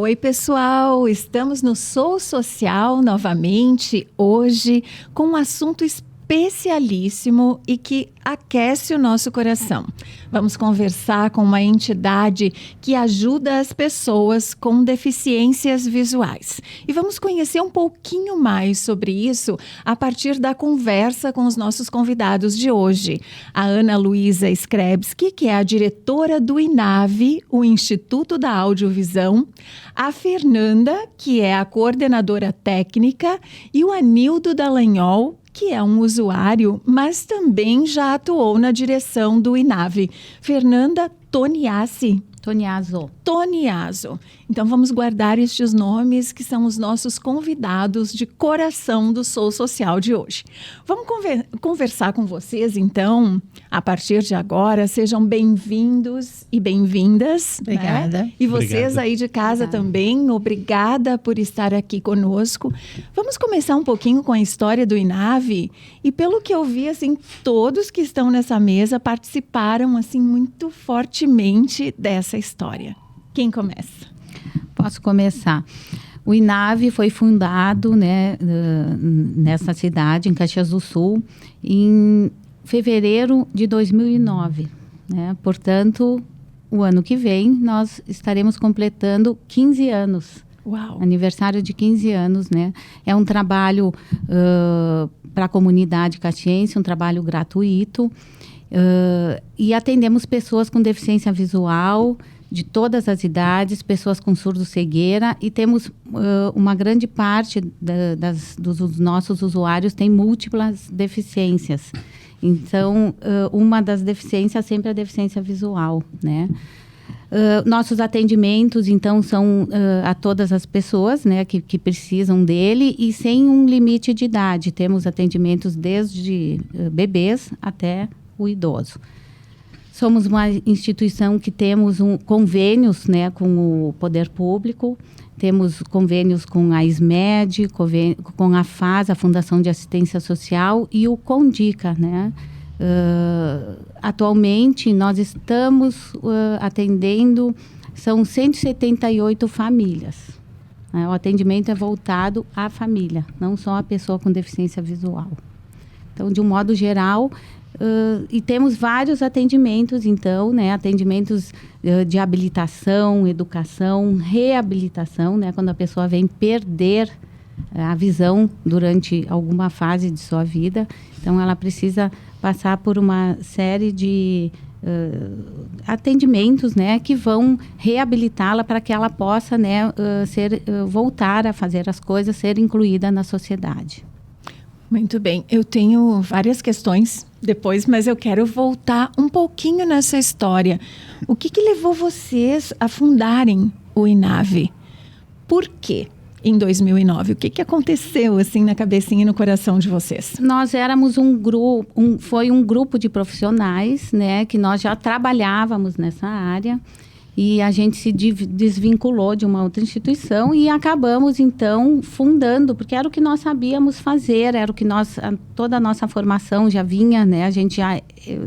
Oi, pessoal! Estamos no Sou Social novamente, hoje, com um assunto especialíssimo e que aquece o nosso coração. Vamos conversar com uma entidade que ajuda as pessoas com deficiências visuais. E vamos conhecer um pouquinho mais sobre isso a partir da conversa com os nossos convidados de hoje. A Ana Luísa Skrebski, que é a diretora do INAVE, o Instituto da Audiovisão, a Fernanda, que é a coordenadora técnica, e o Anildo Dallagnol, que é um usuário, mas também já atuou na direção do INAVE. Fernanda Toniaso. Então vamos guardar estes nomes que são os nossos convidados de coração do Sou Social de hoje. Vamos conversar com vocês então, a partir de agora. Sejam bem-vindos e bem-vindas. Obrigada. Né? E vocês aí de casa também, obrigada por estar aqui conosco. Vamos começar um pouquinho com a história do INAVE. E pelo que eu vi, assim, todos que estão nessa mesa participaram assim muito fortemente dessa história. Quem começa? Posso começar. O INAVE foi fundado, nessa cidade, em Caxias do Sul, em fevereiro de 2009. Né? Portanto, o ano que vem, nós estaremos completando 15 anos. Uau. Aniversário de 15 anos, né? É um trabalho para a comunidade caxiense, um trabalho gratuito. E atendemos pessoas com deficiência visual, de todas as idades, pessoas com surdo-cegueira, e temos uma grande parte dos nossos usuários tem múltiplas deficiências. Então, uma das deficiências sempre é a deficiência visual, né? Nossos atendimentos, então, são a todas as pessoas, né, que precisam dele e sem um limite de idade. Temos atendimentos desde bebês até o idoso. Somos uma instituição que temos convênios, né, com o poder público, temos convênios com a SMED, com a FAS, a Fundação de Assistência Social, e o CONDICA, né? Atualmente, nós estamos atendendo, são 178 famílias. Né? O atendimento é voltado à família, não só à pessoa com deficiência visual. Então, de um modo geral, e temos vários atendimentos, então, né? Atendimentos de habilitação, educação, reabilitação, né? Quando a pessoa vem perder a visão durante alguma fase de sua vida. Então, ela precisa passar por uma série de atendimentos, né? Que vão reabilitá-la para que ela possa, né? Voltar a fazer as coisas, ser incluída na sociedade. Muito bem, eu tenho várias questões depois, mas eu quero voltar um pouquinho nessa história. O que levou vocês a fundarem o INAVE? Por quê? Em 2009, o que aconteceu assim na cabecinha e no coração de vocês? Nós éramos um grupo de profissionais, né, que nós já trabalhávamos nessa área. E a gente se desvinculou de uma outra instituição e acabamos, então, fundando, porque era o que nós sabíamos fazer, era o que toda a nossa formação já vinha, né? A gente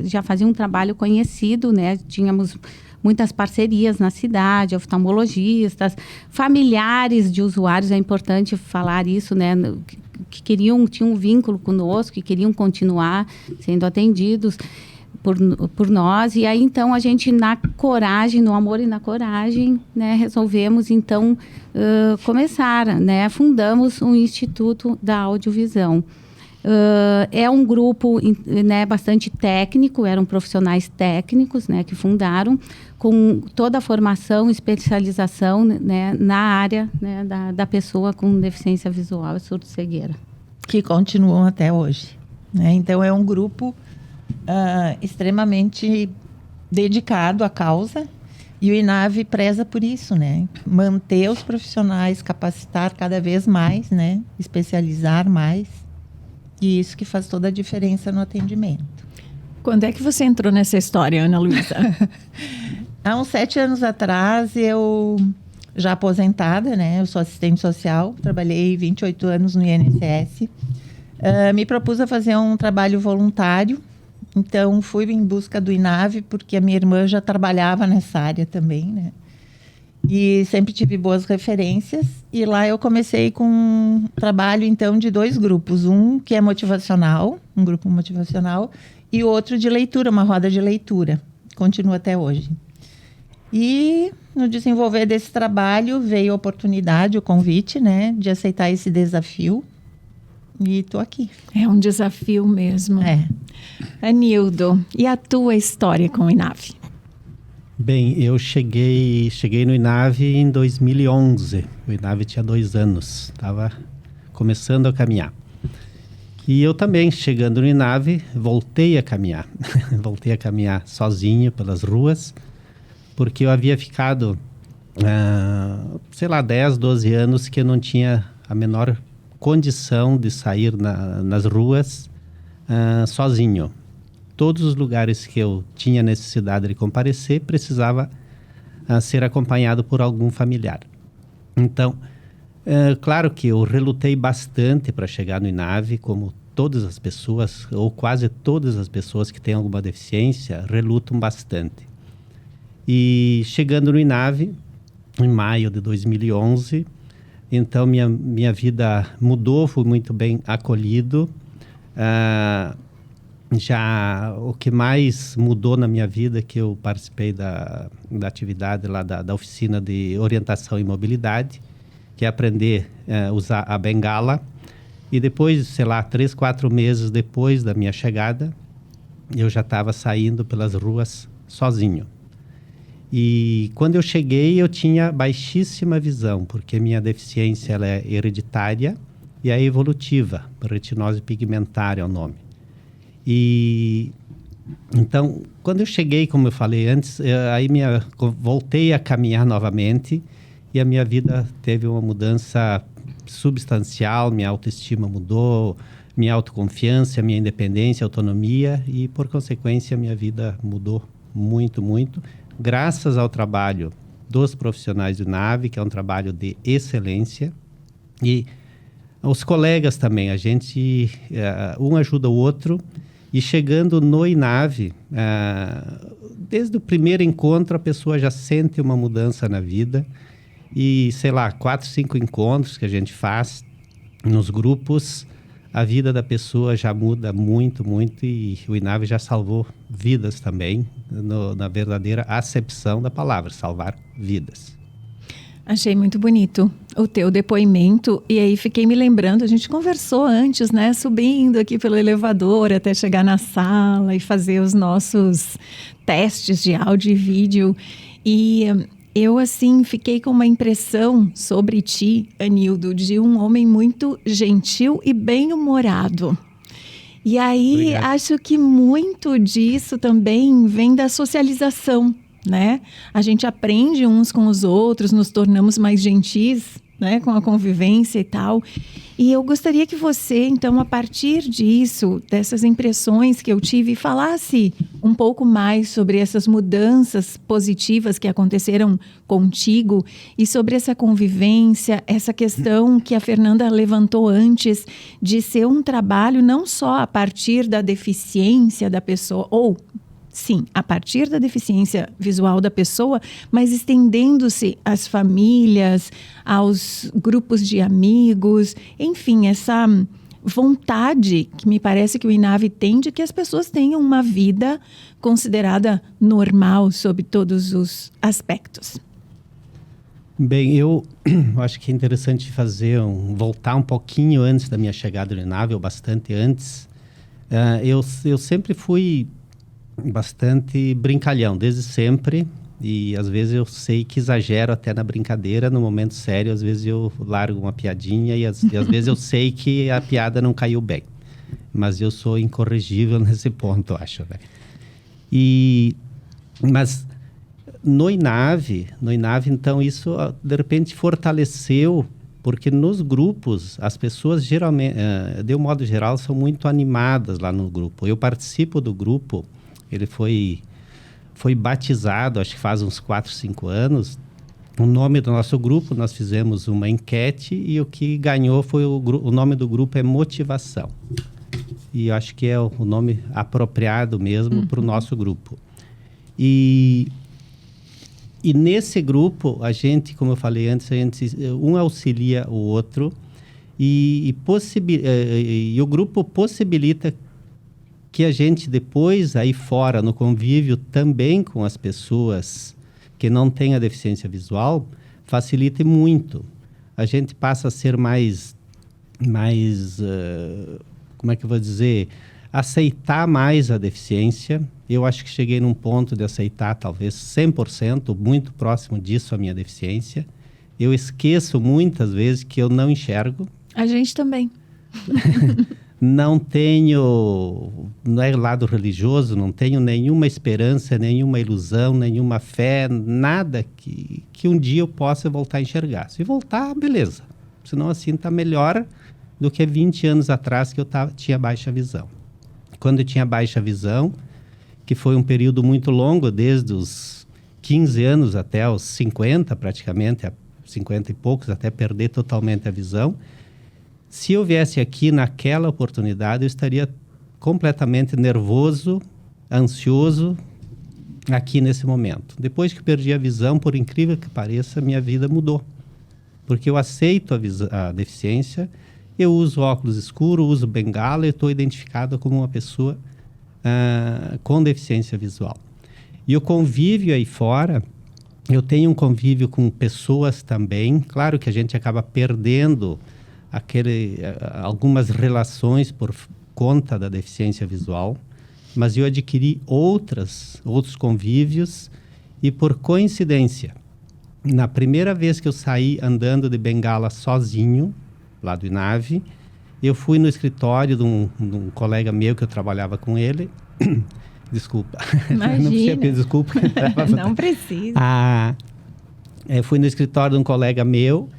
já fazia um trabalho conhecido, né? Tínhamos muitas parcerias na cidade, oftalmologistas, familiares de usuários, é importante falar isso, né? Que tinham um vínculo conosco, que queriam continuar sendo atendidos por nós. E aí, então, a gente, na coragem, no amor e na coragem, né, resolvemos, então, começar, né? Fundamos o Instituto da Audiovisão. É um grupo, né, bastante técnico, eram profissionais técnicos, né, que fundaram, com toda a formação, especialização, né, na área, né, da pessoa com deficiência visual e surdo-cegueira. Que continuam até hoje, né? Então, é um grupo extremamente dedicado à causa, e o INAVE preza por isso, né? Manter os profissionais, capacitar cada vez mais, né? Especializar mais, e isso que faz toda a diferença no atendimento. Quando é que você entrou nessa história, Ana Luísa? Há uns 7 anos atrás, eu já aposentada, né? Eu sou assistente social, trabalhei 28 anos no INSS. Me propus a fazer um trabalho voluntário. Então, fui em busca do INAVE, porque a minha irmã já trabalhava nessa área também, né? E sempre tive boas referências. E lá eu comecei com um trabalho, então, de 2 grupos. Um que é motivacional, um grupo motivacional, e outro de leitura, uma roda de leitura. Continua até hoje. E no desenvolver desse trabalho veio a oportunidade, o convite, né, de aceitar esse desafio. E estou aqui. É um desafio mesmo. É. Anildo, e a tua história com o INAVE? Bem, eu cheguei no INAVE em 2011. O INAVE tinha 2 anos, estava começando a caminhar. E eu também, chegando no INAVE, voltei a caminhar. Voltei a caminhar sozinho pelas ruas, porque eu havia ficado, 10, 12 anos que eu não tinha a menor condição de sair nas ruas sozinho. Todos os lugares que eu tinha necessidade de comparecer, precisava ser acompanhado por algum familiar. Então, claro que eu relutei bastante para chegar no INAVE, como todas as pessoas, ou quase todas as pessoas que têm alguma deficiência, relutam bastante. E chegando no INAVE, em maio de 2011, então minha vida mudou, fui muito bem acolhido. Já o que mais mudou na minha vida é que eu participei da atividade lá da oficina de orientação e mobilidade, que é aprender a usar a bengala. E depois, 3, 4 meses depois da minha chegada, eu já estava saindo pelas ruas sozinho. E quando eu cheguei, eu tinha baixíssima visão, porque minha deficiência ela é hereditária e é evolutiva, retinose pigmentária é o nome. E então, quando eu cheguei, como eu falei antes, voltei a caminhar novamente e a minha vida teve uma mudança substancial, minha autoestima mudou, minha autoconfiança, minha independência, autonomia e, por consequência, minha vida mudou muito, muito, graças ao trabalho dos profissionais do INAVE, que é um trabalho de excelência, e os colegas também, a gente, um ajuda o outro. E chegando no INAVE, desde o primeiro encontro, a pessoa já sente uma mudança na vida. E, 4, 5 encontros que a gente faz nos grupos, a vida da pessoa já muda muito, muito. E o INAVE já salvou vidas também, na verdadeira acepção da palavra, salvar vidas. Achei muito bonito o teu depoimento e aí fiquei me lembrando, a gente conversou antes, né, subindo aqui pelo elevador até chegar na sala e fazer os nossos testes de áudio e vídeo e eu assim fiquei com uma impressão sobre ti, Anildo, de um homem muito gentil e bem-humorado. E aí Obrigado. Acho que muito disso também vem da socialização, né? A gente aprende uns com os outros, nos tornamos mais gentis, né? Com a convivência e tal. E eu gostaria que você, então, a partir disso, dessas impressões que eu tive, falasse um pouco mais sobre essas mudanças positivas que aconteceram contigo e sobre essa convivência, essa questão que a Fernanda levantou antes de ser um trabalho não só a partir da deficiência da pessoa, ou sim, a partir da deficiência visual da pessoa, mas estendendo-se às famílias, aos grupos de amigos, enfim, essa vontade que me parece que o INAVE tem de que as pessoas tenham uma vida considerada normal sob todos os aspectos. Bem, eu acho que é interessante voltar um pouquinho antes da minha chegada no INAVE, ou bastante antes. Eu sempre fui bastante brincalhão, desde sempre, e às vezes eu sei que exagero até na brincadeira, no momento sério, às vezes eu largo uma piadinha e às vezes eu sei que a piada não caiu bem, mas eu sou incorrigível nesse ponto, acho, né? Mas no INAVE, então, isso de repente fortaleceu, porque nos grupos, as pessoas geralmente, de um modo geral, são muito animadas lá no grupo. Eu participo do grupo. Ele foi batizado, acho que faz uns 4, 5 anos. O nome do nosso grupo, nós fizemos uma enquete e o que ganhou foi o nome do grupo é Motivação. E eu acho que é o nome apropriado mesmo para o nosso grupo. E E nesse grupo, a gente, como eu falei antes, um auxilia o outro e o grupo possibilita que a gente depois, aí fora, no convívio também com as pessoas que não têm a deficiência visual, facilite muito. A gente passa a ser mais como é que eu vou dizer, aceitar mais a deficiência. Eu acho que cheguei num ponto de aceitar talvez 100%, muito próximo disso a minha deficiência. Eu esqueço muitas vezes que eu não enxergo. A gente também. Não é lado religioso, não tenho nenhuma esperança, nenhuma ilusão, nenhuma fé, nada que um dia eu possa voltar a enxergar. Se voltar, beleza. Senão assim está melhor do que 20 anos atrás que eu tinha baixa visão. Quando eu tinha baixa visão, que foi um período muito longo, desde os 15 anos até os 50 praticamente, 50 e poucos, até perder totalmente a visão. Se eu viesse aqui naquela oportunidade, eu estaria completamente nervoso, ansioso aqui nesse momento. Depois que perdi a visão, por incrível que pareça, minha vida mudou. Porque eu aceito a deficiência, eu uso óculos escuros, uso bengala e estou identificado como uma pessoa com deficiência visual. E o convívio aí fora, eu tenho um convívio com pessoas também. Claro que a gente acaba perdendo algumas relações por conta da deficiência visual, mas eu adquiri outros convívios e, por coincidência, na primeira vez que eu saí andando de bengala sozinho, lá do INAVE, eu fui no escritório de um colega meu que eu trabalhava com ele. Desculpa. Imagina. Não precisa pedir desculpa. Não precisa. Fui no escritório de um colega meu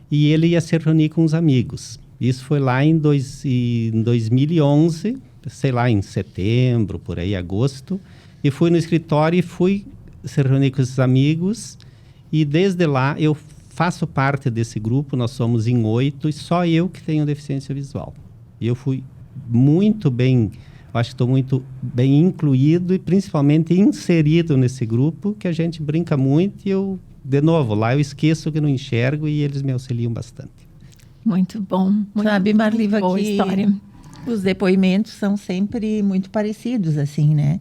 e ele ia se reunir com uns amigos. Isso foi lá em 2011, sei lá, em setembro, por aí, agosto. E fui no escritório e fui se reunir com esses amigos. E desde lá eu faço parte desse grupo, nós somos em 8 e só eu que tenho deficiência visual. E eu fui muito bem, acho que estou muito bem incluído e principalmente inserido nesse grupo, que a gente brinca muito e eu, de novo, lá eu esqueço que não enxergo e eles me auxiliam bastante. Muito bom. Sabe, Marliva, boa que história. Os depoimentos são sempre muito parecidos, assim, né?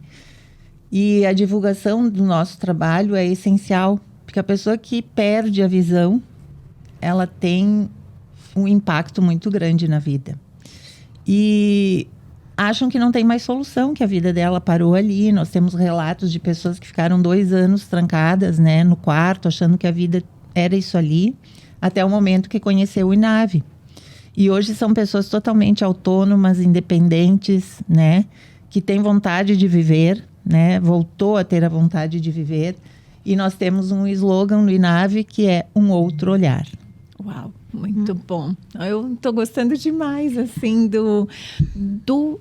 E a divulgação do nosso trabalho é essencial, porque a pessoa que perde a visão, ela tem um impacto muito grande na vida. E acham que não tem mais solução, que a vida dela parou ali. Nós temos relatos de pessoas que ficaram 2 anos trancadas, né, no quarto, achando que a vida era isso ali, até o momento que conheceu o INAVE. E hoje são pessoas totalmente autônomas, independentes, né, que têm vontade de viver, né, voltou a ter a vontade de viver. E nós temos um slogan no INAVE que é um outro olhar. Uau, muito bom. Eu estou gostando demais, assim,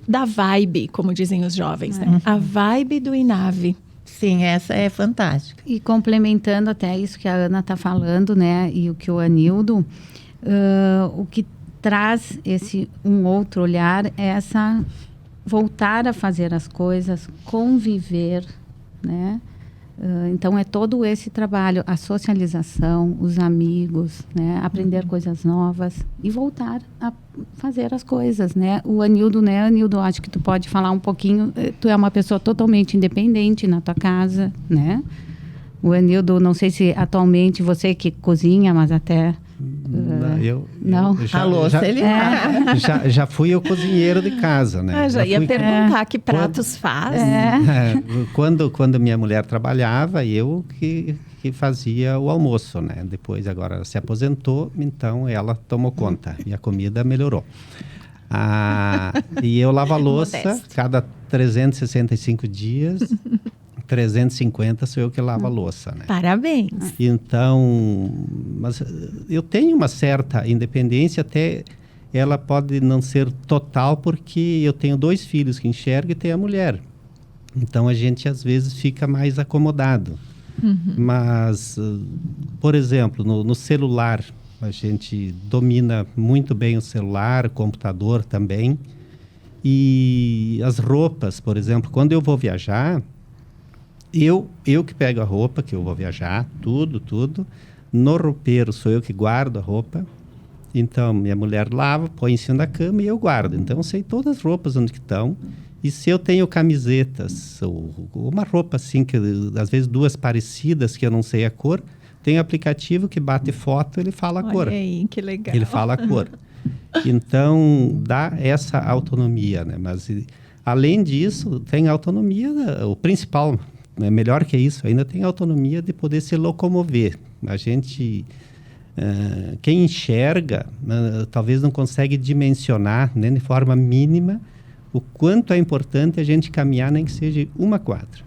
da vibe, como dizem os jovens, né? A vibe do INAVE. Sim, essa é fantástica. E complementando até isso que a Ana está falando, né, e o que o Anildo, o que traz esse um outro olhar é essa voltar a fazer as coisas, conviver, né? Então é todo esse trabalho, a socialização, os amigos, né, aprender coisas novas e voltar a fazer as coisas, né? O Anildo, né, Anildo, acho que tu pode falar um pouquinho. Tu é uma pessoa totalmente independente na tua casa, né? O Anildo, não sei se atualmente você que cozinha, mas até não. A louça ele já fui o cozinheiro de casa, né? Já ia perguntar que pratos faz. Quando minha mulher trabalhava, eu que fazia o almoço, né? Depois, agora ela se aposentou, então ela tomou conta e a comida melhorou. E eu lavo a louça cada 365 dias. 350 sou eu que lavo a louça, né? Parabéns. Então, mas eu tenho uma certa independência, até ela pode não ser total, porque eu tenho 2 filhos que enxergam e tenho a mulher. Então, a gente às vezes fica mais acomodado. Mas, por exemplo, no celular, a gente domina muito bem o celular, o computador também. E as roupas, por exemplo, quando eu vou viajar, eu que pego a roupa, que eu vou viajar, tudo. No roupeiro sou eu que guardo a roupa. Então, minha mulher lava, põe em cima da cama e eu guardo. Então, eu sei todas as roupas onde que estão. E se eu tenho camisetas, ou uma roupa assim, que às vezes 2 parecidas, que eu não sei a cor, tem aplicativo que bate foto, ele fala a cor. Olha aí, que legal. Ele fala a cor. Então, dá essa autonomia, né? Mas, além disso, tem autonomia, o principal, né? Melhor que isso, ainda tem autonomia de poder se locomover. A gente... quem enxerga, talvez não consegue dimensionar, né, de forma mínima, o quanto é importante a gente caminhar, nem que seja 1 quadra.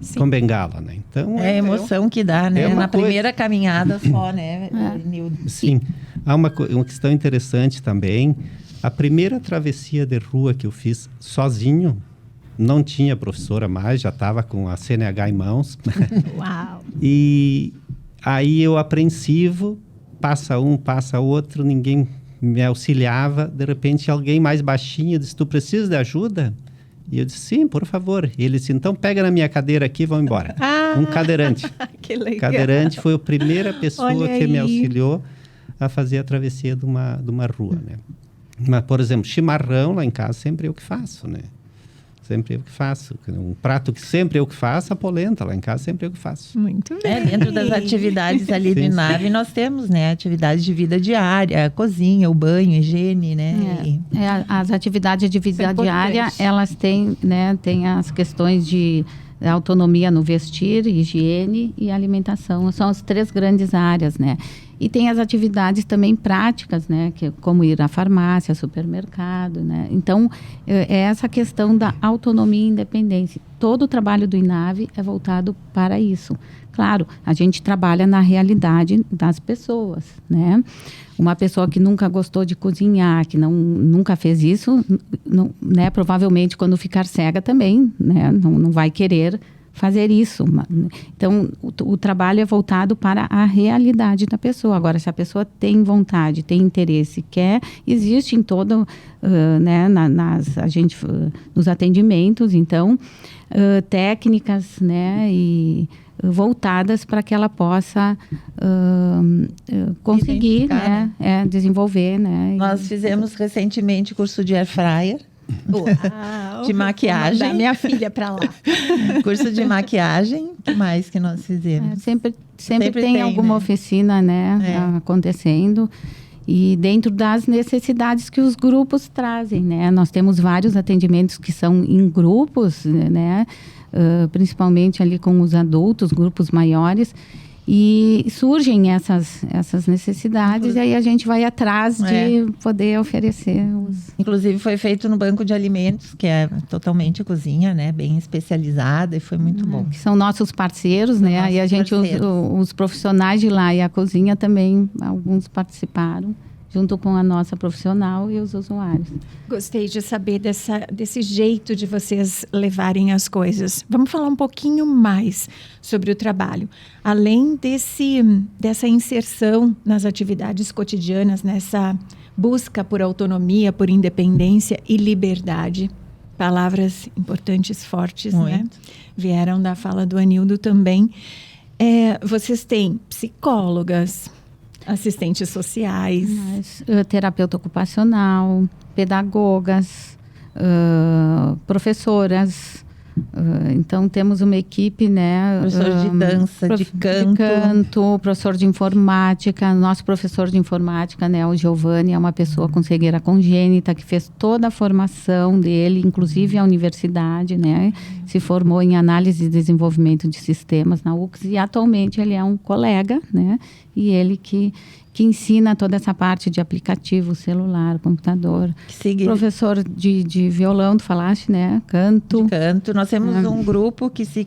Sim. Com bengala, né? Então, É a emoção que dá, né? É uma Na coisa... primeira caminhada só, né, Nildo? Sim. Há uma questão interessante também. A primeira travessia de rua que eu fiz sozinho, não tinha professora mais, já estava com a CNH em mãos. Uau! E aí eu apreensivo, passa um, passa outro, ninguém me auxiliava. De repente, alguém mais baixinho disse, tu precisa de ajuda? E eu disse, sim, por favor. E ele disse, então pega na minha cadeira aqui e vão embora. Um cadeirante. Que legal. Cadeirante foi a primeira pessoa Olha que me aí. auxiliou a fazer a travessia de uma rua, né? Mas, por exemplo, chimarrão lá em casa sempre eu que faço, né? Sempre eu que faço. Um prato que sempre eu que faço, a polenta lá em casa sempre eu que faço. Muito bem. Dentro das atividades ali Sim, de sim. nave, nós temos, né, atividades de vida diária, a cozinha, o banho, a higiene, né? As atividades de vida Isso é importante. diária, elas têm, né, tem as questões de autonomia no vestir, higiene e alimentação. São as 3 grandes áreas, né? E tem as atividades também práticas, né? Que, como ir à farmácia, supermercado, né? Então, é essa questão da autonomia e independência. Todo o trabalho do INAVE é voltado para isso. Claro, a gente trabalha na realidade das pessoas, né? Uma pessoa que nunca gostou de cozinhar, que nunca fez isso, né? Provavelmente, quando ficar cega também, né? Não vai querer fazer isso. Então, o trabalho é voltado para a realidade da pessoa. Agora, se a pessoa tem vontade, tem interesse, quer, existe em todo, né, nos atendimentos, então, técnicas, né, e voltadas para que ela possa conseguir, né, desenvolver, né. Nós fizemos recentemente curso de air fryer. Uau. De maquiagem. Vou mandar minha filha para lá. Curso de maquiagem. O que mais que nós fizemos? Sempre Sempre tem tem, alguma né? oficina, né, acontecendo. E dentro das necessidades que os grupos trazem, né? Nós temos vários atendimentos que são em grupos, né? Principalmente ali com os adultos, grupos maiores. E surgem essas necessidades e aí a gente vai atrás de poder oferecer os... Inclusive foi feito no banco de alimentos, que é totalmente cozinha, né? Bem especializada e foi muito bom. Que são nossos parceiros, né? Nossos E a gente, parceiros. os profissionais de lá e a cozinha também, alguns participaram, junto com a nossa profissional e os usuários. Gostei de saber desse jeito de vocês levarem as coisas. Vamos falar um pouquinho mais sobre o trabalho. Além dessa inserção nas atividades cotidianas, nessa busca por autonomia, por independência e liberdade. Palavras importantes, fortes, Muito. né? Vieram da fala do Anildo também. Vocês têm psicólogas, assistentes sociais. Mas, terapeuta ocupacional, pedagogas, professoras. Então, temos uma equipe, né? Professor de dança, de canto. Professor de informática. Nosso professor de informática, né, o Giovanni, é uma pessoa com cegueira congênita que fez toda a formação dele, inclusive a universidade, né? Se formou em análise e desenvolvimento de sistemas na UX e atualmente ele é um colega, né? E ele que ensina toda essa parte de aplicativo, celular, computador. Professor de violão, tu falaste, né? Canto. De canto. Nós temos um grupo que se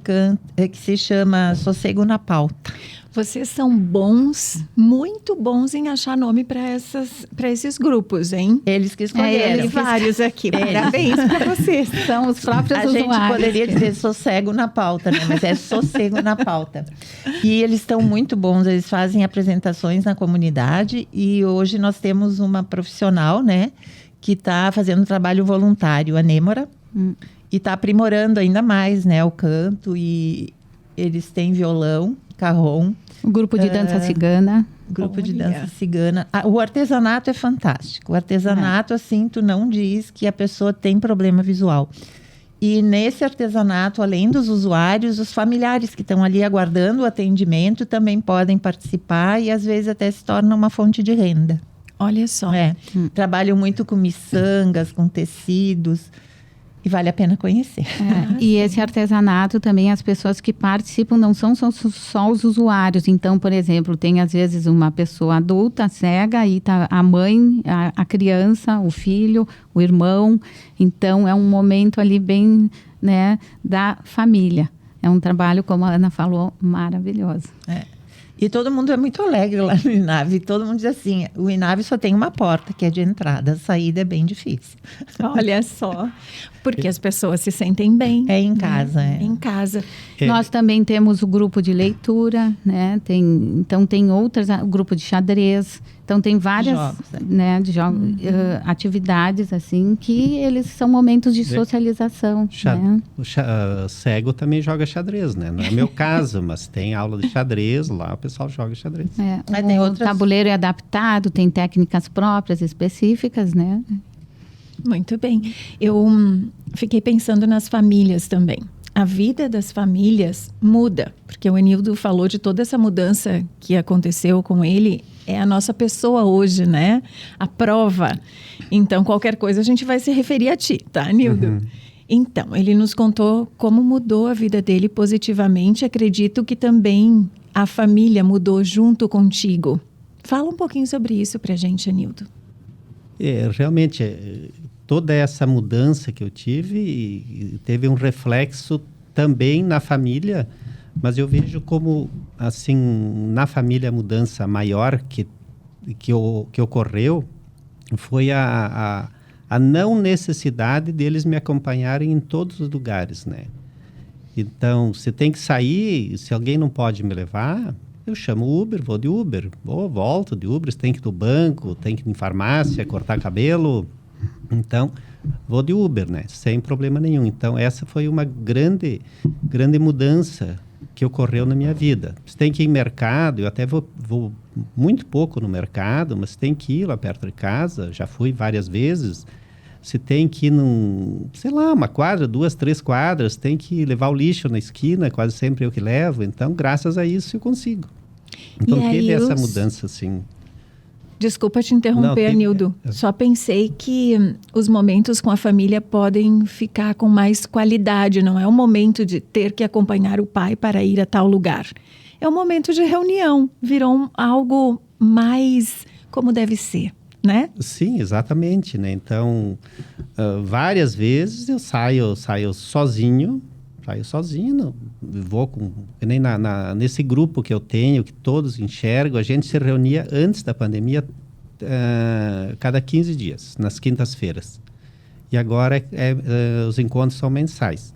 chama Sossego na Pauta. Vocês são bons, muito bons em achar nome para esses grupos, hein? Eles que escolheram. Vários aqui. Parabéns para vocês. São os próprios A usuários. gente poderia dizer sossego na pauta, né? Mas é sossego na pauta. E eles estão muito bons, eles fazem apresentações na comunidade e hoje nós temos uma profissional, né? Que está fazendo um trabalho voluntário, a Nêmora. E está aprimorando ainda mais, né, o canto. E eles têm violão, carrom. O grupo de dança cigana. Grupo de Olha. dança cigana. O artesanato é fantástico. O artesanato, assim, tu não diz que a pessoa tem problema visual. E nesse artesanato, além dos usuários, os familiares que estão ali aguardando o atendimento também podem participar e às vezes até se torna uma fonte de renda. Olha só. Trabalham muito com miçangas, com tecidos. E vale a pena conhecer. E esse artesanato também, as pessoas que participam não são só os usuários. Então, por exemplo, tem às vezes uma pessoa adulta, cega, e tá a mãe, a criança, o filho, o irmão. Então, é um momento ali bem, né, da família. É um trabalho, como a Ana falou, maravilhoso. E todo mundo é muito alegre lá no INAVE. Todo mundo diz assim, o INAVE só tem uma porta, que é de entrada. A saída é bem difícil. Olha só. Porque as pessoas se sentem bem. É em casa, Em casa. Nós também temos o grupo de leitura, né? Então tem outras, o grupo de xadrez. Então tem várias atividades assim que eles são momentos de socialização. Né? O cego também joga xadrez, né? Não é meu caso, mas tem aula de xadrez lá, o pessoal joga xadrez. O tabuleiro é adaptado, tem técnicas próprias, específicas, né? Muito bem. Eu fiquei pensando nas famílias também. A vida das famílias muda, porque o Enildo falou de toda essa mudança que aconteceu com ele. É a nossa pessoa hoje, né? A prova. Então, qualquer coisa a gente vai se referir a ti, tá, Enildo? Uhum. Então, ele nos contou como mudou a vida dele positivamente. Acredito que também a família mudou junto contigo. Fala um pouquinho sobre isso pra gente, Enildo. Realmente, toda essa mudança que eu tive teve um reflexo também na família, mas eu vejo como, assim, na família a mudança maior que ocorreu foi a não necessidade deles me acompanharem em todos os lugares, né? Então, se tem que sair, se alguém não pode me levar, eu chamo o Uber, vou de Uber, volto de Uber, se tem que ir no banco, tem que ir em farmácia, cortar cabelo, então vou de Uber, né? Sem problema nenhum. Então, essa foi uma grande mudança que ocorreu na minha vida. Se tem que ir em mercado, eu até vou muito pouco no mercado, mas tem que ir lá perto de casa, já fui várias vezes. Se tem que ir uma quadra, 2, 3 quadras, tem que levar o lixo na esquina, quase sempre eu que levo. Então, graças a isso, eu consigo. Então, teve essa mudança, assim. Desculpa te interromper, Enildo. Só pensei que os momentos com a família podem ficar com mais qualidade. Não é o momento de ter que acompanhar o pai para ir a tal lugar. É um momento de reunião. Virou algo mais como deve ser, né? Sim, exatamente, né? Então, várias vezes eu saio sozinho. Vou nem nesse grupo que eu tenho, que todos enxergam, a gente se reunia antes da pandemia cada 15 dias, nas quintas-feiras. E agora os encontros são mensais.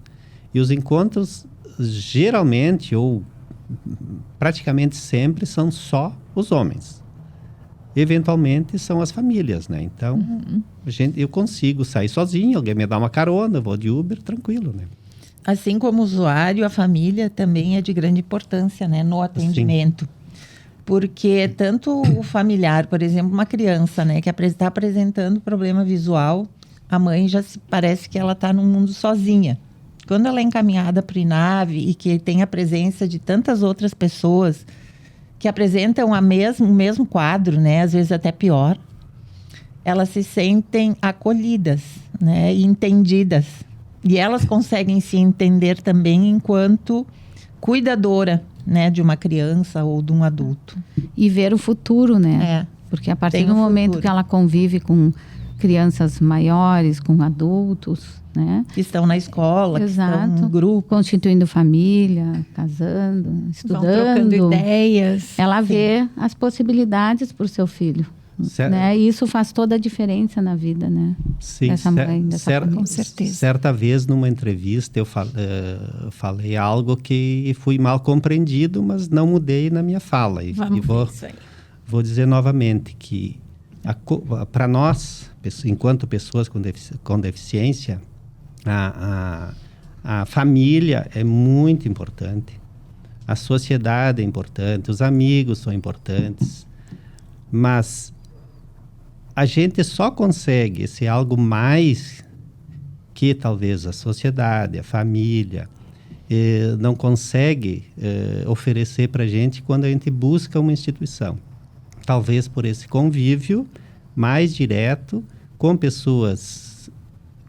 E os encontros, geralmente, ou praticamente sempre, são só os homens. Eventualmente, são as famílias, né? Então, eu consigo sair sozinho, alguém me dá uma carona, vou de Uber, tranquilo, né? Assim como usuário, a família também é de grande importância, né, no atendimento. Sim. Porque tanto o familiar, por exemplo, uma criança, né, que está apresentando problema visual, a mãe parece que ela está num mundo sozinha. Quando ela é encaminhada para o INAVE e que tem a presença de tantas outras pessoas que apresentam o mesmo quadro, né, às vezes até pior, elas se sentem acolhidas, né, e entendidas. E elas conseguem se entender também enquanto cuidadora, né, de uma criança ou de um adulto. E ver o futuro, né? Porque a partir do momento que ela convive com crianças maiores, com adultos, né? Que estão na escola, exato, que estão no grupo. Constituindo família, casando, estudando. Vão trocando ideias. Ela vê as possibilidades para o seu filho. Né? E isso faz toda a diferença na vida, né? Sim, dessa mãe, dessa família. Com certeza. Certa vez, numa entrevista, eu falei algo que fui mal compreendido, mas não mudei na minha fala. Vou dizer novamente que, para nós, enquanto pessoas com deficiência, A família é muito importante, a sociedade é importante, os amigos são importantes, mas a gente só consegue ser algo mais que talvez a sociedade, a família, não consegue oferecer para a gente quando a gente busca uma instituição. Talvez por esse convívio mais direto com pessoas,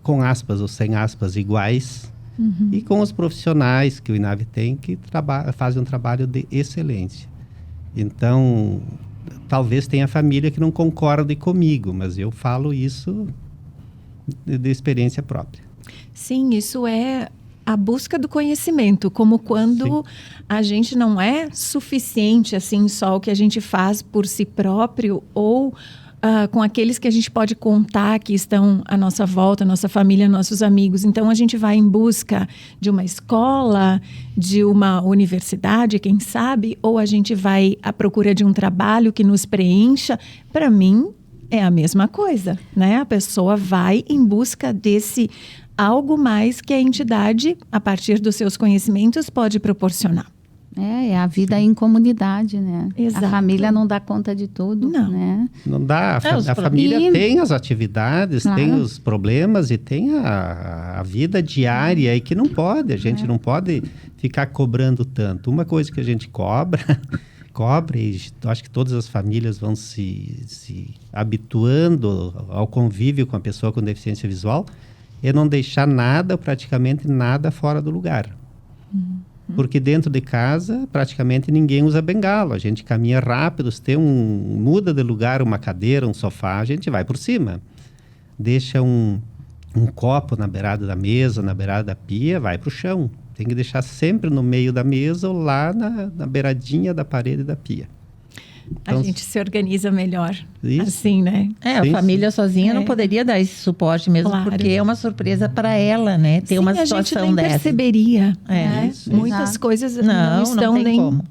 com aspas ou sem aspas, iguais, e com os profissionais que o INAVE tem, que fazem um trabalho de excelência. Então, talvez tenha família que não concorde comigo, mas eu falo isso de experiência própria. Sim, isso é a busca do conhecimento, como quando a gente não é suficiente, assim, só o que a gente faz por si próprio ou com aqueles que a gente pode contar que estão à nossa volta, nossa família, nossos amigos. Então, a gente vai em busca de uma escola, de uma universidade, quem sabe, ou a gente vai à procura de um trabalho que nos preencha. Para mim, é a mesma coisa, né? A pessoa vai em busca desse algo mais que a entidade, a partir dos seus conhecimentos, pode proporcionar. É a vida em comunidade, né? Exato. A família não dá conta de tudo, Não. né? Não dá. A família tem as atividades, tem os problemas e tem a vida diária e que não pode. A gente não pode ficar cobrando tanto. Uma coisa que a gente cobra e acho que todas as famílias vão se habituando ao convívio com a pessoa com deficiência visual, é não deixar nada, praticamente nada, fora do lugar. Porque dentro de casa, praticamente ninguém usa bengala. A gente caminha rápido, se tem muda de lugar, uma cadeira, um sofá, a gente vai por cima. Deixa um copo na beirada da mesa, na beirada da pia, vai para o chão. Tem que deixar sempre no meio da mesa ou lá na beiradinha da parede da pia. Então, a gente se organiza melhor, isso. assim, né? A família sozinha não É. poderia dar esse suporte mesmo, Claro. porque é uma surpresa para ela, né? Ter uma situação a gente nem dessa. perceberia, É, né? isso. Muitas Exato. coisas não Não estão tem nem... como.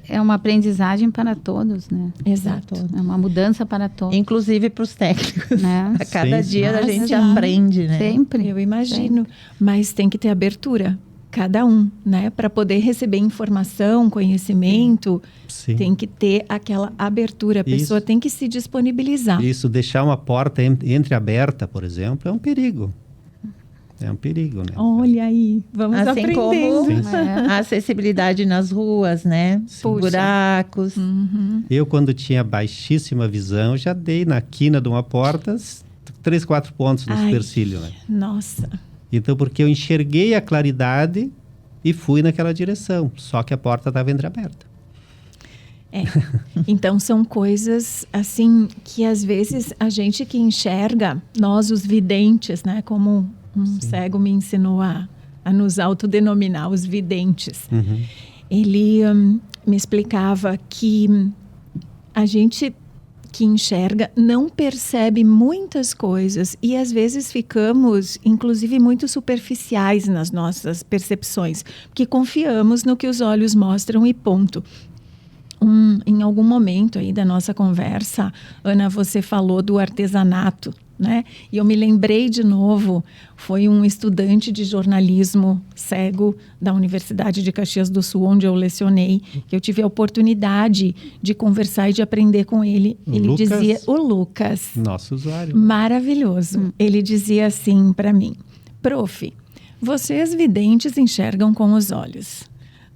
É uma aprendizagem para todos, né? Exato. É uma mudança para todos, Inclusive para os técnicos. né? A cada Sim. dia a Nossa, gente sim. aprende, né? Sempre. Eu imagino, mas tem que ter abertura, cada um, né? Para poder receber informação, conhecimento, Sim. tem que ter aquela abertura. A pessoa Isso. tem que se disponibilizar. Isso, deixar uma porta entreaberta, por exemplo, é um perigo. É um perigo, né? Olha aí, vamos Assim aprendendo. como a acessibilidade nas ruas, né? Puxa. Buracos. Eu, quando tinha baixíssima visão, já dei na quina de uma porta 3, 4 pontos no Ai. supercílio, né? Nossa, Então, porque eu enxerguei a claridade e fui naquela direção, só que a porta estava entreaberta. então são coisas assim que às vezes a gente que enxerga, nós os videntes, né? Como um cego me ensinou a nos autodenominar, os videntes. Ele me explicava que a gente que enxerga não percebe muitas coisas e às vezes ficamos, inclusive, muito superficiais nas nossas percepções, porque confiamos no que os olhos mostram e ponto. Em algum momento aí da nossa conversa, Ana, você falou do artesanato, né? E eu me lembrei de novo, foi um estudante de jornalismo cego da Universidade de Caxias do Sul, onde eu lecionei, que eu tive a oportunidade de conversar e de aprender com ele. Ele Lucas? dizia, o Lucas, Nosso usuário. maravilhoso. Ele dizia assim para mim: prof, vocês videntes enxergam com os olhos.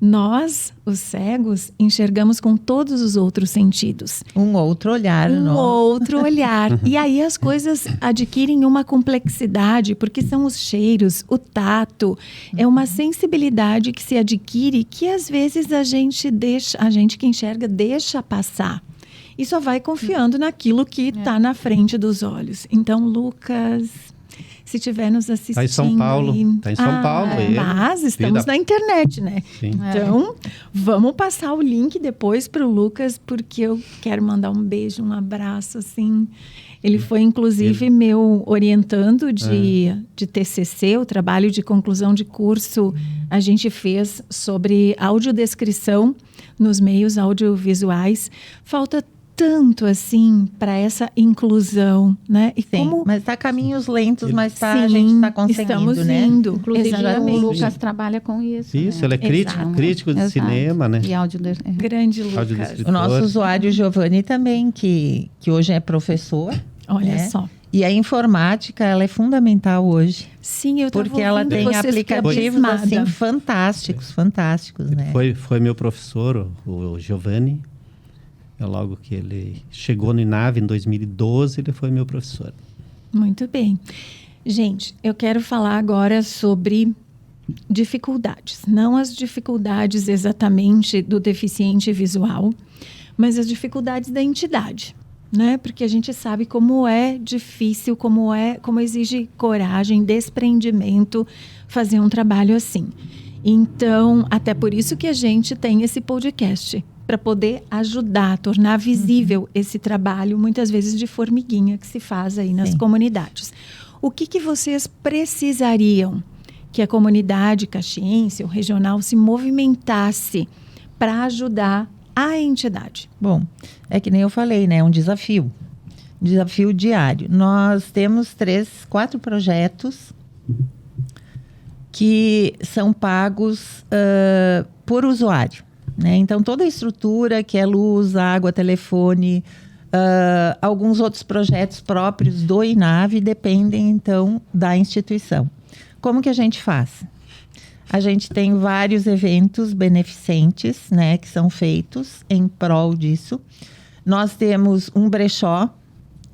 Nós, os cegos, enxergamos com todos os outros sentidos. Um outro olhar. Outro olhar. E aí as coisas adquirem uma complexidade, porque são os cheiros, o tato, é uma sensibilidade que se adquire que às vezes a gente que enxerga deixa passar. E só vai confiando naquilo que está na frente dos olhos. Então, Lucas, se estiver nos assistindo... Está em São Paulo. aí- Está em São Paulo. ele. Mas estamos na internet, né? Sim. Então, vamos passar o link depois para o Lucas, porque eu quero mandar um beijo, um abraço, assim. Ele foi, inclusive, meu orientando de TCC, o trabalho de conclusão de curso. A gente fez sobre audiodescrição nos meios audiovisuais. Falta tanto assim para essa inclusão, né? E Sim, como mas está caminhos lentos, mas sim, a gente está conseguindo, estamos né? indo. Inclusive, Exatamente. o Lucas trabalha com isso. Isso, né? ele é Exato. crítico de Exato. cinema, né? E áudio. Grande Lucas. Audiodescritor. O nosso usuário Giovanni também, que hoje é professor. Olha né? só. E a informática, ela é fundamental hoje. Sim, eu tava Porque ela ouvindo tem vocês, fiquei aplicativos abismada. assim fantásticos, né? Foi meu professor, o Giovanni. Logo que ele chegou no INAV em 2012, ele foi meu professor. Muito bem. Gente, eu quero falar agora sobre dificuldades. Não as dificuldades exatamente do deficiente visual, mas as dificuldades da entidade, né? Porque a gente sabe como é difícil, como exige coragem, desprendimento fazer um trabalho assim. Então, até por isso que a gente tem esse podcast, para poder ajudar, tornar visível esse trabalho, muitas vezes de formiguinha, que se faz aí nas comunidades. O que vocês precisariam que a comunidade caxiense ou regional se movimentasse para ajudar a entidade? Bom, é que nem eu falei, né? É um desafio diário. Nós temos 4 projetos que são pagos por usuário. Né? Então, toda a estrutura, que é luz, água, telefone, alguns outros projetos próprios do INAV dependem, então, da instituição. Como que a gente faz? A gente tem vários eventos beneficentes, né, que são feitos em prol disso. Nós temos um brechó,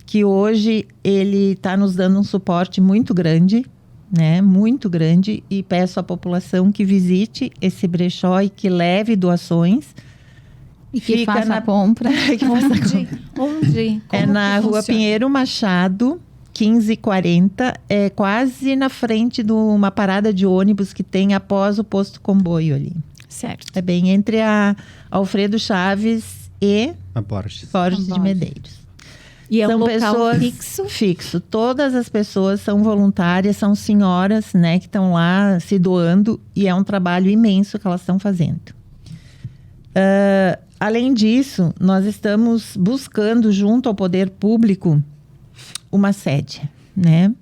que hoje ele está nos dando um suporte muito grande, né, muito grande, e peço à população que visite esse brechó e que leve doações. E que faça compra. Onde? É Como na que Rua funciona? Pinheiro Machado, 1540, é quase na frente de uma parada de ônibus que tem após o posto comboio ali. Certo. É bem entre a Alfredo Chaves e A Borges. Borges de Borges. Medeiros. E é um São local pessoas fixo? Fixo. Todas as pessoas são voluntárias, são senhoras, né, que estão lá se doando, e é um trabalho imenso que elas estão fazendo. Além disso, nós estamos buscando, junto ao poder público, uma sede, né,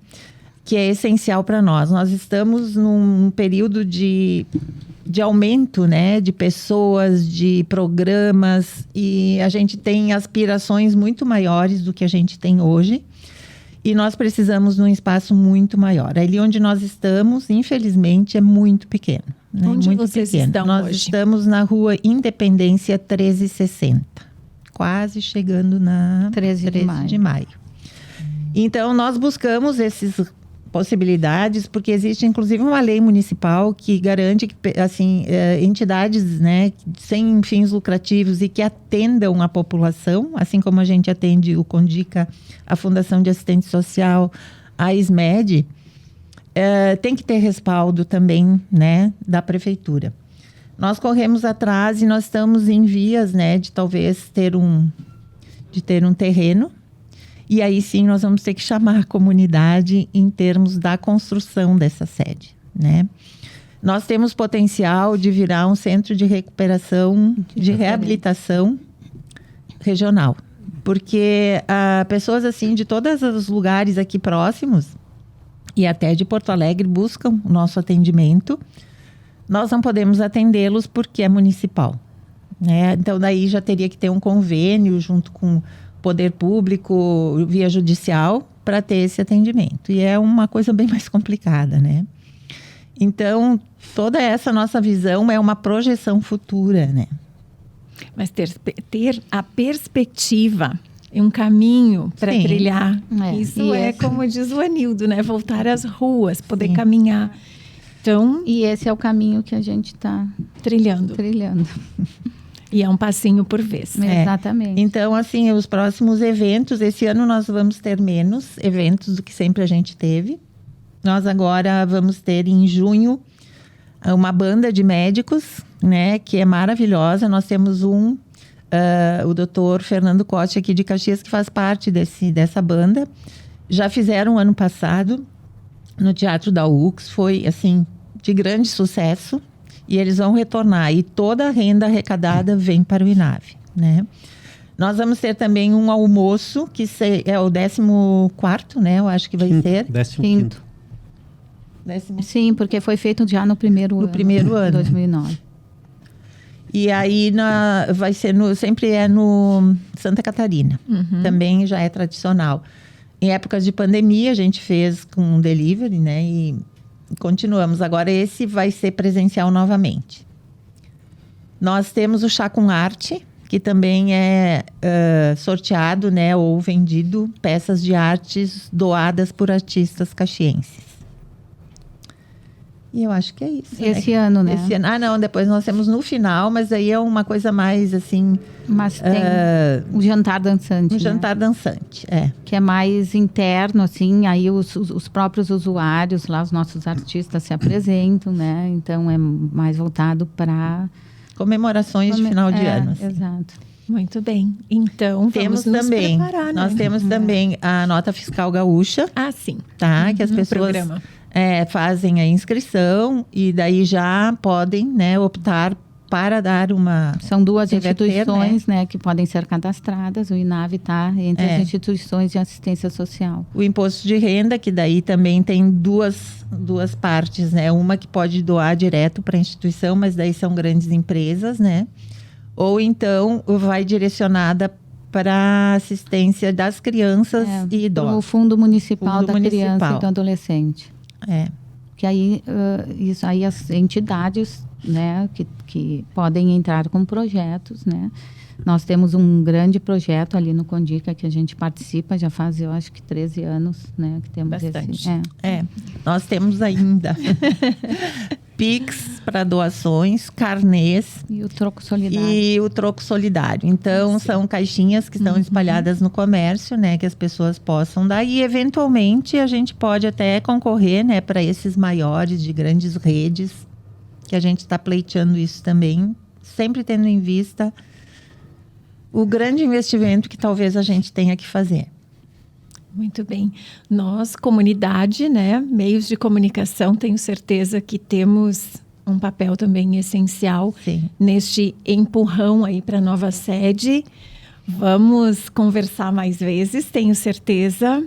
que é essencial para nós. Nós estamos num período de aumento, né, de pessoas, de programas, e a gente tem aspirações muito maiores do que a gente tem hoje, e nós precisamos de um espaço muito maior. Ali onde nós estamos, infelizmente, é muito pequeno. Né? Onde muito vocês pequeno. estão nós hoje? estamos na Rua Independência 1360, quase chegando na 13 de maio. Então, nós buscamos essas possibilidades, porque existe, inclusive, uma lei municipal que garante que, assim, entidades, né, sem fins lucrativos e que atendam a população, assim como a gente atende o Condica, a Fundação de Assistência Social, a SMED, tem que ter respaldo também, né, da prefeitura. Nós corremos atrás e nós estamos em vias, né, de talvez ter um terreno. E aí sim nós vamos ter que chamar a comunidade em termos da construção dessa sede, né? Nós temos potencial de virar um centro de recuperação, de reabilitação regional. Porque pessoas assim de todos os lugares aqui próximos e até de Porto Alegre buscam o nosso atendimento. Nós não podemos atendê-los porque é municipal, né? Então daí já teria que ter um convênio junto com poder público, via judicial, para ter esse atendimento. E é uma coisa bem mais complicada, né? Então, toda essa nossa visão é uma projeção futura, né? Mas ter a perspectiva e um caminho para Sim. trilhar. É. Isso E é, esse- como diz o Anildo, né? Voltar às ruas, poder Sim. caminhar. Então, E esse é o caminho que a gente está trilhando. trilhando. E é um passinho por vez. É. Exatamente. Então, assim, os próximos eventos, esse ano nós vamos ter menos eventos do que sempre a gente teve. Nós agora vamos ter em junho uma banda de médicos, né, que é maravilhosa. Nós temos o doutor Fernando Cotti aqui de Caxias, que faz parte dessa banda. Já fizeram ano passado no Teatro da UX, foi, assim, de grande sucesso. E eles vão retornar. E toda a renda arrecadada vem para o INAV, né? Nós vamos ter também um almoço, que é o 14º, né? Eu acho que vai ser. 15º. Sim, porque foi feito já no primeiro ano. 2009. E aí vai ser sempre é no Santa Catarina. Também já é tradicional. Em épocas de pandemia, a gente fez com delivery, né? E continuamos. Agora esse vai ser presencial novamente. Nós temos o Chá com Arte, que também é sorteado, né? Ou vendido peças de artes doadas por artistas caxienses. E eu acho que é isso. Esse ano, né? Esse ano. Ah, não, depois nós temos no final, mas aí é uma coisa mais assim. Mas tem o jantar dançante. Um jantar dançante, que é mais interno, assim, aí os próprios usuários lá, os nossos artistas se apresentam, né? Então é mais voltado para comemorações de final de ano. Assim. Exato. Muito bem. Então, temos vamos nos também, preparar, né? Nós temos também a nota fiscal gaúcha. Ah, sim. Tá? Que as pessoas fazem a inscrição e daí já podem, né, optar para dar uma... São duas instituições, né, que podem ser cadastradas. O INAV está entre as instituições de assistência social. O imposto de renda, que daí também tem duas partes, né? Uma que pode doar direto para a instituição, mas daí são grandes empresas, né? Ou então vai direcionada para assistência das crianças e idosos. O Fundo Municipal da Criança e do Adolescente. Que aí, isso aí as entidades, né, que podem entrar com projetos, né? Nós temos um grande projeto ali no Condica que a gente participa, já faz, eu acho que 13 anos, né? Que temos bastante. Nós temos ainda Pix para doações, carnês e o troco solidário. Então, são caixinhas que estão espalhadas no comércio, né? Que as pessoas possam dar. E, eventualmente, a gente pode até concorrer, né? Para esses maiores, de grandes redes, que a gente está pleiteando isso também. Sempre tendo em vista o grande investimento que talvez a gente tenha que fazer. Muito bem. Nós, comunidade, né, meios de comunicação, tenho certeza que temos um papel também essencial neste empurrão aí para a nova sede. Vamos conversar mais vezes, tenho certeza.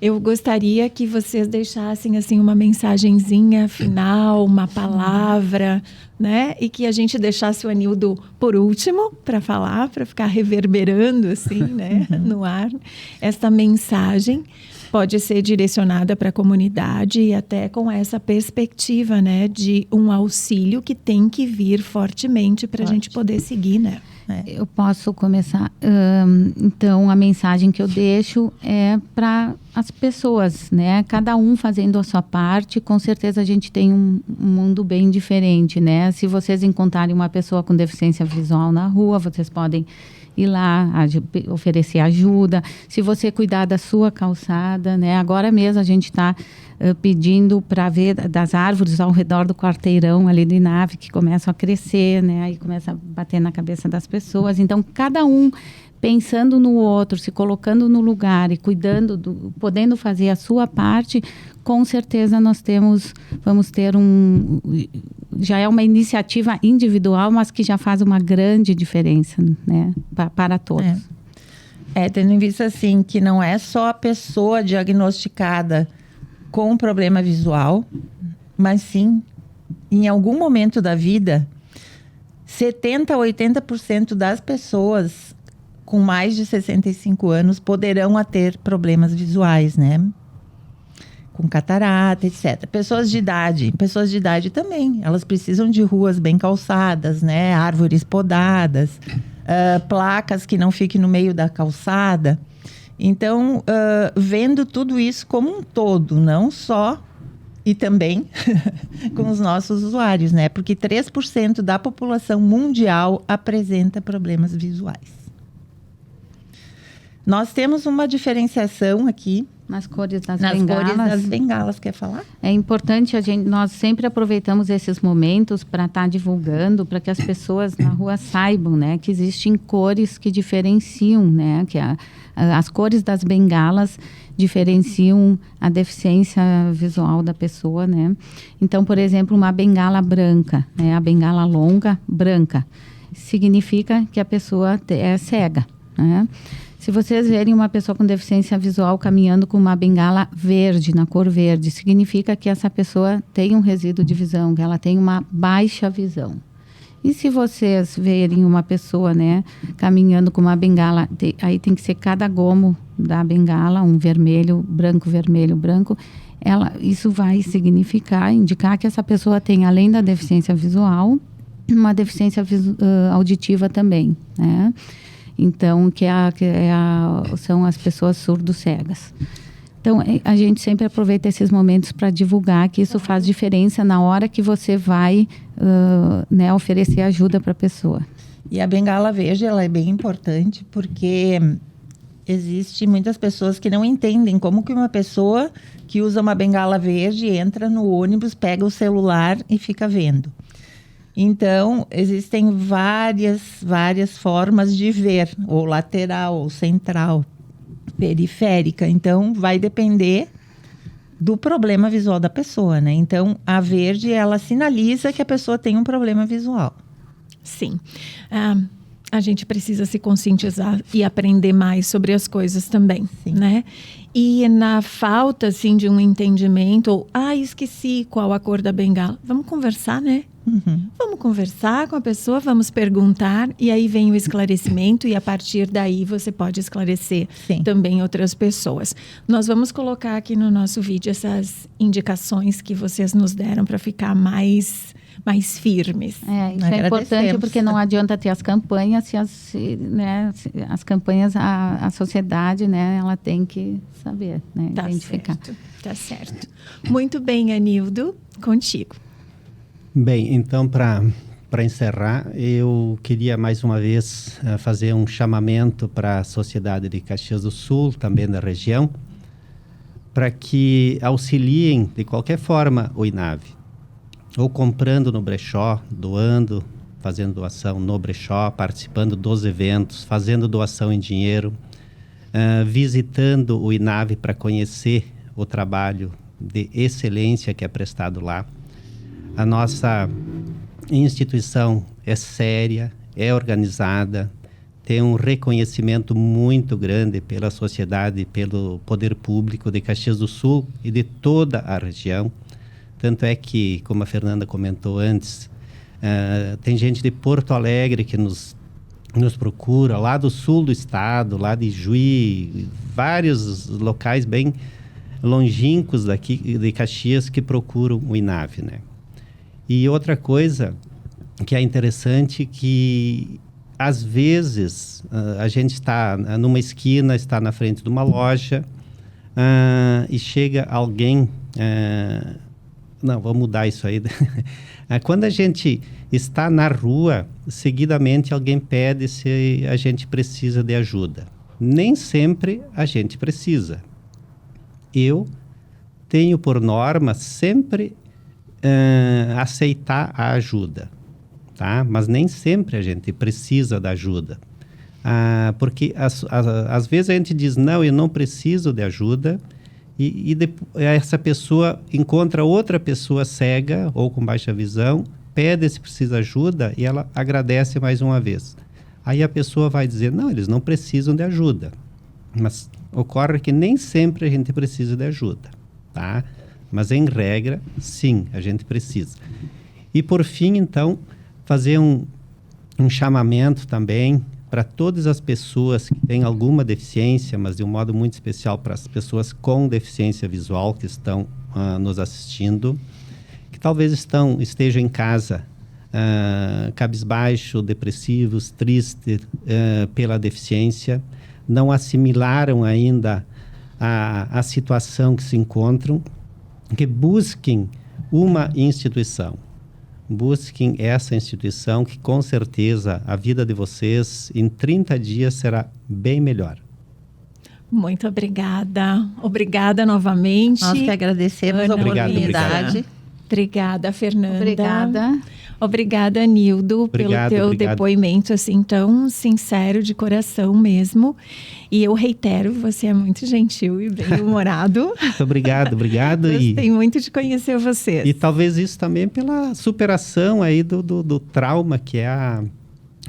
Eu gostaria que vocês deixassem assim uma mensagenzinha final, uma palavra, né? E que a gente deixasse o Anildo por último para falar, para ficar reverberando assim, né, no ar. Esta mensagem pode ser direcionada para a comunidade e até com essa perspectiva, né, de um auxílio que tem que vir fortemente para a gente poder seguir, né? Eu posso começar. Então, a mensagem que eu deixo é para as pessoas, né? Cada um fazendo a sua parte, com certeza a gente tem um mundo bem diferente, né? Se vocês encontrarem uma pessoa com deficiência visual na rua, vocês podem ir lá, oferecer ajuda. Se você cuidar da sua calçada, né? Agora mesmo a gente está pedindo para ver das árvores ao redor do quarteirão ali de nave que começam a crescer, né? Aí começa a bater na cabeça das pessoas. Então, cada um pensando no outro, se colocando no lugar e cuidando, podendo fazer a sua parte, com certeza vamos ter já é uma iniciativa individual, mas que já faz uma grande diferença, né? Para todos. Tendo em vista assim, que não é só a pessoa diagnosticada com um problema visual, mas sim, em algum momento da vida, 70% a 80% das pessoas com mais de 65 anos poderão ter problemas visuais, né? Com catarata, etc. Pessoas de idade também, elas precisam de ruas bem calçadas, né? Árvores podadas, placas que não fiquem no meio da calçada. Então, vendo tudo isso como um todo, não só e também com os nossos usuários, né? Porque 3% da população mundial apresenta problemas visuais. Nós temos uma diferenciação aqui nas cores das bengalas. Quer falar? É importante, nós sempre aproveitamos esses momentos para estar divulgando, para que as pessoas na rua saibam, né, que existem cores que diferenciam, né, que as cores das bengalas diferenciam a deficiência visual da pessoa, né. Então, por exemplo, uma bengala branca, né, a bengala longa branca, significa que a pessoa é cega. né? Se vocês verem uma pessoa com deficiência visual caminhando com uma bengala verde, na cor verde, significa que essa pessoa tem um resíduo de visão, que ela tem uma baixa visão. E se vocês verem uma pessoa, né, caminhando com uma bengala, aí tem que ser cada gomo da bengala, um vermelho, branco, isso vai indicar que essa pessoa tem, além da deficiência visual, uma deficiência auditiva também, né? Então, são as pessoas surdo-cegas. Então, a gente sempre aproveita esses momentos para divulgar que isso faz diferença na hora que você vai né, oferecer ajuda para a pessoa. E a bengala verde, ela é bem importante porque existe muitas pessoas que não entendem como que uma pessoa que usa uma bengala verde entra no ônibus, pega o celular e fica vendo. Então, existem várias formas de ver, ou lateral, ou central, periférica. Então, vai depender do problema visual da pessoa, né? Então, a verde, ela sinaliza que a pessoa tem um problema visual. Sim. A gente precisa se conscientizar e aprender mais sobre as coisas também, Sim. né? E na falta, assim, de um entendimento, ou, esqueci qual a cor da bengala. Vamos conversar, né? Uhum. Vamos conversar com a pessoa, vamos perguntar, e aí vem o esclarecimento, e a partir daí você pode esclarecer Sim. também outras pessoas. Nós vamos colocar aqui no nosso vídeo essas indicações que vocês nos deram para ficar mais firmes. Isso é importante porque não adianta ter as campanhas se as campanhas, a sociedade, né, ela tem que saber, né, identificar. Tá certo. Muito bem, Anildo, contigo. Bem, então, para encerrar, eu queria mais uma vez fazer um chamamento para a sociedade de Caxias do Sul, também da região, para que auxiliem de qualquer forma o INAVE, ou comprando no brechó, doando, fazendo doação no brechó, participando dos eventos, fazendo doação em dinheiro, visitando o INAVE para conhecer o trabalho de excelência que é prestado lá. A nossa instituição é séria, é organizada, tem um reconhecimento muito grande pela sociedade, pelo poder público de Caxias do Sul e de toda a região. Tanto é que, como a Fernanda comentou antes, tem gente de Porto Alegre que nos procura, lá do sul do estado, lá de Juí, vários locais bem longínquos daqui de Caxias que procuram o INAVE, né? E outra coisa que é interessante, que às vezes a gente está numa esquina, está na frente de uma loja e chega alguém... Não, vou mudar isso aí. Quando a gente está na rua, seguidamente alguém pede se a gente precisa de ajuda. Nem sempre a gente precisa. Eu tenho por norma sempre aceitar a ajuda, tá? Mas nem sempre a gente precisa da ajuda. Porque às vezes a gente diz, não, eu não preciso de ajuda, e essa pessoa encontra outra pessoa cega ou com baixa visão, pede se precisa de ajuda e ela agradece mais uma vez. Aí a pessoa vai dizer, não, eles não precisam de ajuda. Mas ocorre que nem sempre a gente precisa de ajuda, tá? Mas em regra, sim, a gente precisa. E por fim, então, fazer um chamamento também para todas as pessoas que têm alguma deficiência, mas de um modo muito especial para as pessoas com deficiência visual que estão nos assistindo, que talvez estejam em casa cabisbaixo, depressivos, tristes pela deficiência, não assimilaram ainda a situação que se encontram, que busquem uma instituição. Busquem essa instituição que, com certeza, a vida de vocês em 30 dias será bem melhor. Muito obrigada. Obrigada novamente. Nós que agradecemos a oportunidade. Obrigada, Fernanda. Obrigada. Obrigada, Nildo, pelo teu depoimento assim tão sincero, de coração mesmo. E eu reitero, você é muito gentil e bem-humorado. Muito obrigado. Gostei muito de conhecer vocês. E talvez isso também pela superação aí do trauma que é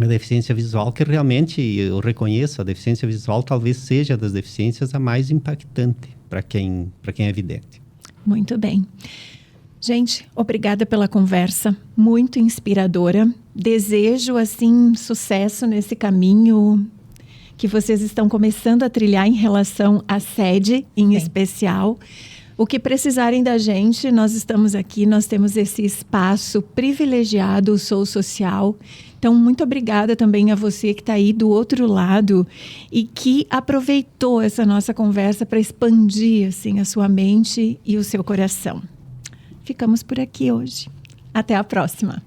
a deficiência visual, que realmente eu reconheço, a deficiência visual talvez seja das deficiências a mais impactante para quem é vidente. Muito bem. Gente, obrigada pela conversa, muito inspiradora. Desejo, assim, sucesso nesse caminho que vocês estão começando a trilhar em relação à sede, em especial. O que precisarem da gente, nós estamos aqui, nós temos esse espaço privilegiado, o Sou Social. Então, muito obrigada também a você que está aí do outro lado e que aproveitou essa nossa conversa para expandir, assim, a sua mente e o seu coração. Ficamos por aqui hoje. Até a próxima.